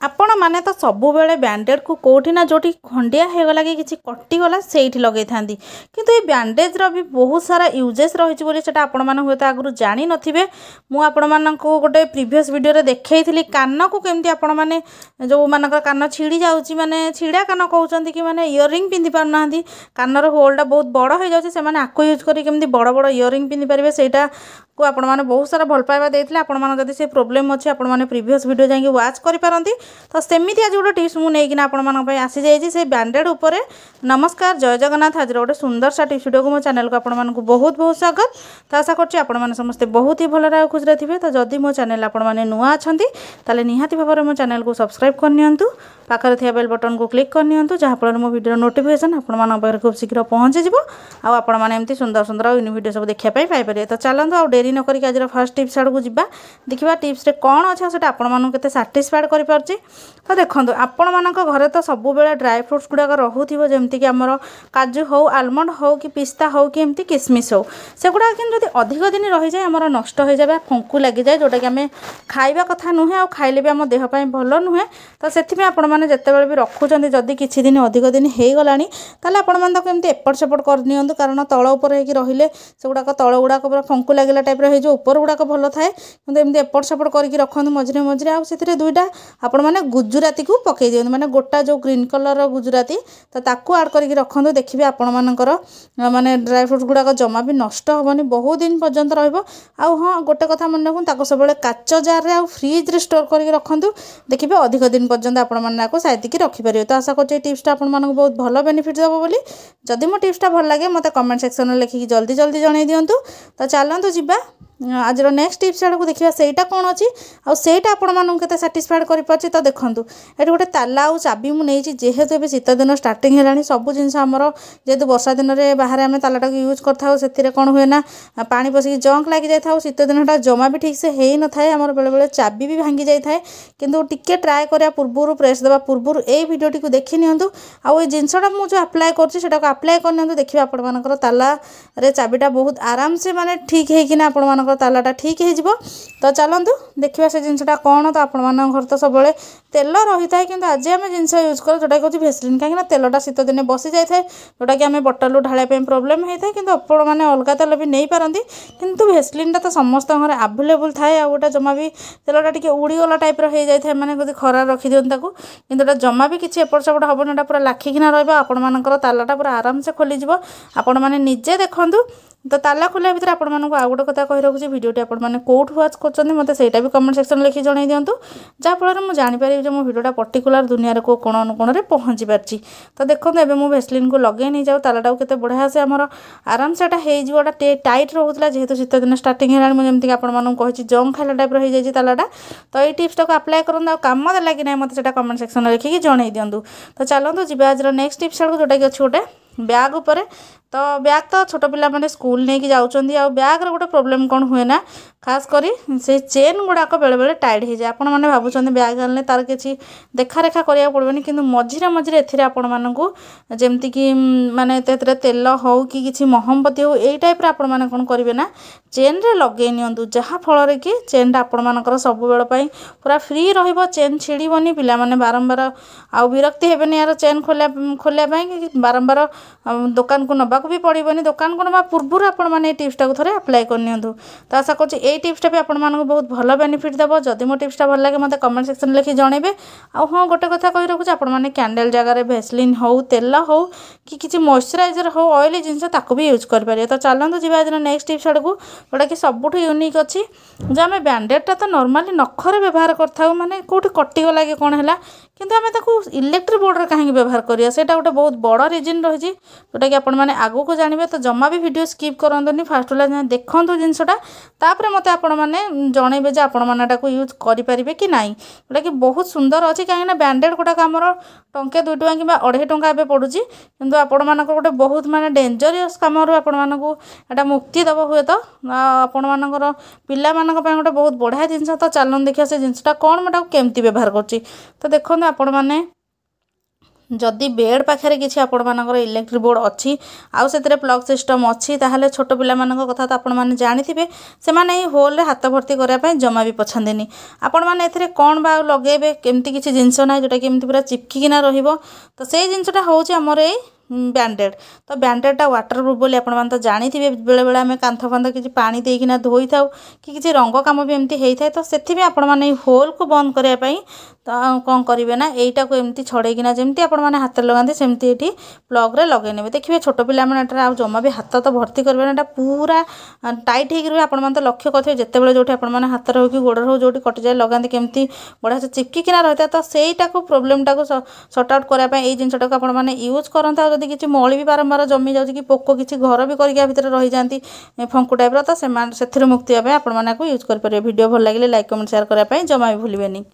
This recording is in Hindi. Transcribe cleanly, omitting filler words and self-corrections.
आपण मैंने तो सबु बेले बैंडेड को कौटी ना जोटी खंडिया होगला कि किसी कटिगला से लगे था किंतु ये बैंडेज भी बहुत सारा यूजेस रही है आपण मैंने हूँ तो आगुरी जानी नथिबे। मुझे गोटे प्रीवियस वीडियो देखी कान को केमती आपण मैंने जो मानक कान छिड़ी जाऊँगी माने छिड़ा कान कहते कि माने इयरिंग पिंधि पारना कानर होलटा बहुत बड़ हो जाए से आपको यूज करें बड़ बड़ इयरिंग पिंधि पारे से को आपण मैंने बहुत सारा भल पाइबा देते आपण मैंने से प्रोब्लेम अच्छे आपण मैंने प्रीवियस वीडियो जाकि वाच करेंती तो सेमती आज गोटे टिप्स मुझे आपई आसी जाइए से बैंडेड उपरे। नमस्कार जय जगन्नाथ। आज गोटे सुंदर सा टिप्स वीडियो को मो चैनल को आपण मानक बहुत बहुत स्वागत। तो आशा करुँच आपण मैंने समस्ते बहुत ही भल खुशी थे। तो जदि मो चैनल आपण मैंने नुआ अच्छा ताले निहाती भाव में मो चैनल को सब्सक्राइब करनी पाखर थी बेल बटन को क्लिक करनी जहाँफल मो वीडियो नोटिफिकेशन आप खूब शीघ्र पहुँची आपण मैंने एमती सुंदर सुंदर यूनि वीडियो सब देखापी पाइपर। तो चलते आ डेरी नक आज फर्स्ट टिप्स आड़ को जा देखा टिप्स कौन अच्छे से आपते साटिस्फाइड कर। तो देखो आपण मान घरे तो सब बेले ड्राई फ्रुट्स गुड़ाक रोथो जमीक आमर काजू हो आलमंड हो कि पिस्ता हो कि एमती किसमिश हो से गुड़ा कि अधिक दिन रही जाए आमर नष्ट हो जाए फंकु लगी जाए जोटा कि आम खाइबा कथा नुहे आ खाइले भी आम देहपाई भल नुहे। तो से आपण मैंने जिते भी रखुच्च जदि किसी दिन अधिक दिन हो गला ताल आपण मैंने कमी एपट सेपट करनी कारण तल उपर रही से गुड़ाक तल गुड़ाक पूरा फंकु लगला टाइप रही उपर गुड़ाक भल थाए कि एमती एपट सेपट करके रखु मझे मझे आउ दुईटा आपण मैंने गुजुराती को पकई दिखाँ माने गोटा जो ग्रीन कलर गुजुराती तो ताकू आड करके रखु देखिए आपण मानकर माने ड्राई फ्रुट्स गुड़ाक जमा भी नष्ट हेनी बहुत दिन पर्यंत रहिबो। आउ हाँ गोटे कथा मन रखु सब काच जार आ फ्रिज रे स्टोर करके रखु देखिए अधिक दिन पर्यंत आपण मैंने साइतिकी रखिपारे। तो आशा कर टिप्सटा आपण मानक बहुत भल बेनिफिट देव बोली। जदि मो टिप्सटा भल लगे मत कमेंट सेक्शन में लिखिकी जल्दी जल्दी जन दिंतु। तो चलतु जीवा आज नेक्स्ट टिप्स आड़ को देखा सेटा कौन अच्छी आईटा आपण मानक केते साटिस्फाइड कर। तो देखूँ ये गोटे ताला आउ चाबी मुझे जेहेतु ए शीत दिन स्टार्टिंग है सब जिन आमर जेहेतु वर्षा दिन में बाहर आम तालाटा यूज कर कौन हुए ना पानी पशिक जंक लगी जाए शीत दिनटा जमा भी ठीक से हो न था आमर बेले बेले चाबी भी भांगी जाए किंतु टिके ट्राए करा पूर्व प्रेस देवा पूर्व ए वीडियोटी को देखी नियंतु आउ ये जिनसटा मुझे अप्लाई कर अप्लाई कर देखिए आपण मानकर ताला रे चाबीटा बहुत आराम से माने ठीक है आपण मानकर तालाटा ठीक हो। तो चलतु देखा से जिनसटा कौन। तो आपण मान घर तो सब तेल रही है कि आज आम जिन यूज कर जोटा कि भेसलिन कहीं तेलटा शीत दिन बसी जाए जोटा कि आम बटल ढाड़ा प्रोब्लेम होता है कि आपण मैंने अलग तेल भी नहीं पारती किंतु भेसलिनटा तो समस्त घर आवेलेबल थाए आ गोटा जमा भी तेलटा टी उड़ीगला टाइप रही जाए मैंने खरा रखी दिखता कि जमा भी किसी एपट सेपट हेनी पूरा लाखिकिना रहा मान तालाटा पूरा आराम से खोलीज आपण मैंने निजे देखूँ। तो ताला खोलिया भितर आपण मानक आउ गोटे कथा कही रखुच्छी वीडियोटी आपण मैंने कौटू वाच कर मत सेटा भी कमेंट सेक्शन में लिखि जन दिंतु जहाँफल मुझे जानीपारि जो मो वीडियोटा पर्टिकुलर दुनिया को कोण अनुकोण में पहुँची पार्टी। तो देखो एवं मुझे भेसलिन को लगे नहीं जाऊ तालाटा केते बढ़िया से आमर आराम से होटा टाइट रोला जेहेतु शीत दिन स्टार्टिंग है जमीक आपको कही जंग खाला टाइप रही जाए तालाटा। तो ये टिप्सटा को अप्लाई करूँ कम देला कि ना मत कमेंट सेक्शन में लिखिकी जन दिंतु। तो चलतु जी आज नेक्स्ट टिप्स आड़ जोटा कि अच्छे गोटे बैग उपरे। तो बैग तो छोट पिला माने स्कूल नहीं कि जाउछंदी आ बैग रे गोटे प्रॉब्लम कौन हुए ना खास करी से चेन गुड़ाक बेले बेले टाइट हो जाए आपण मैंने भावुं बैग आने तार किसी देखा रेखा करा पड़ोनी कि मझे मझे आपण मानक जमीक माने तेल हो कि किसी महमबती हो यही टाइप आपण मैंने कौन करेंगे ना चेन रे लगे नियंतु जहाँफल कि चेनटा आपण मानकर सब बेल पूरा फ्री रहिबो चेन छिड़बनी पिला माने बारंबार आउ विरक्ति हेबेनी यार चेन खोलिया बारंबार दुकान को नबाक भी पड़ोनी दुकान को ना पूर्व आपण मैंने टिप्सटा को थे अप्लाई करनी। तो आशा कर टिप्सटा भी आपण मानक बहुत भल बेनिफिट देव। जदि मो टिप्सटा भल लगे मत कमेंट सेक्शन में लिखि जनइबे। आ हाँ गोटे कथा कही रखुच्छी आपण मैंने कैंडल जगार भेसलिन हो तेल हो कि किसी मॉइस्चराइजर हो ऑयली जिनस ताकू भी यूज करें। तो चलतु जी आज नेक्स्ट टिप्स आड़ को जोटा कि सबुठ यूनिक अच्छी जो आम बैंडेडटा तो नॉर्मली नखरे व्यवहार कर माने कौटी कटिगला कि कौन है किंतु आम ताकू इलेक्ट्रिक बोर्ड कहीं व्यवहार करिया सेटा गोटे बहुत बड़ रिजन रही जोटा कि आपण मैंने आगू को जानवे। तो जमा भी वीडियो स्किप करंतुनी फास्ट वाला देखूँ जिनसटा तापर मत आपण मैंने जनइबे जे आपण मैंने यूज करेंगे कि नाई जोटा कि बहुत सुंदर अच्छी कहीं बैंडेड गुड़ाक आमर टंके 2 टଙ୍କା कि 2.5 ଟଙ୍କା ए पड़ू कि आपण मानक गोटे बहुत माने डेंजरियस कम आपण मानक एटा मुक्ति दब हुए। तो आपण मानकर पिला मानक गोटे बहुत बढ़िया जिनस। तो चलन देखिए से जिनसटा कौन मैं केमती व्यवहार कर। तो देखो आपण मैंने जदि बेड पाखे किसी आपर इलेक्ट्रिक बोर्ड अच्छी आउ से प्लग सिस्टम अच्छी ताहले छोट पिला कथा तो आपण मैंने जानी से मैंने होल हाथ भर्ती करने जमा भी पछादी आपण मैंने ए कौन बा लगे केमती किसी जिनस ना जोटा कि पूरा चिपकिना तो से जिनसा हूँ आमर ये बैंडेड तो बैंडेडटा वाटर प्रूफ बोली आपण मैंने तो जानी बेले बेले आम कांथ फांथ किसी पानी देकिना धोई था कि किसी रंग कम भी एमती होता है तो से आपण मैंने होल को बंद करने तो कौन करेंगे ना यहीटा को एमती छड़ेकिना जमी आपण मैंने हाथ लगाते सेमती ये प्लग रे लगे ने देखिए छोट पिला मैंने जमा भी हाथ तो भर्ती करेंगे ना पूरा टाइट हो आपण मैंने तो लक्ष्य करेंगे जिते जो आपने हाथ हो कि गोड़ हो जो कटि जाए लगाते केमती बढ़िया से चिपकिना रही है तो सहीटा को प्रोब्लेमटा को सर्ट आउट करने ये जिनटा को आपने यूज करते जदि किसी मली भी बारंबार जमी जाऊँगी कि पोक किसी घर भी करके भितर रही जाती फंकु टाइप तो से मुक्ति हाँ आपण मैंने यूज करेंगे वीडियो भल लगे लाइक कमेंट शेयर करने जमा भी भूलें।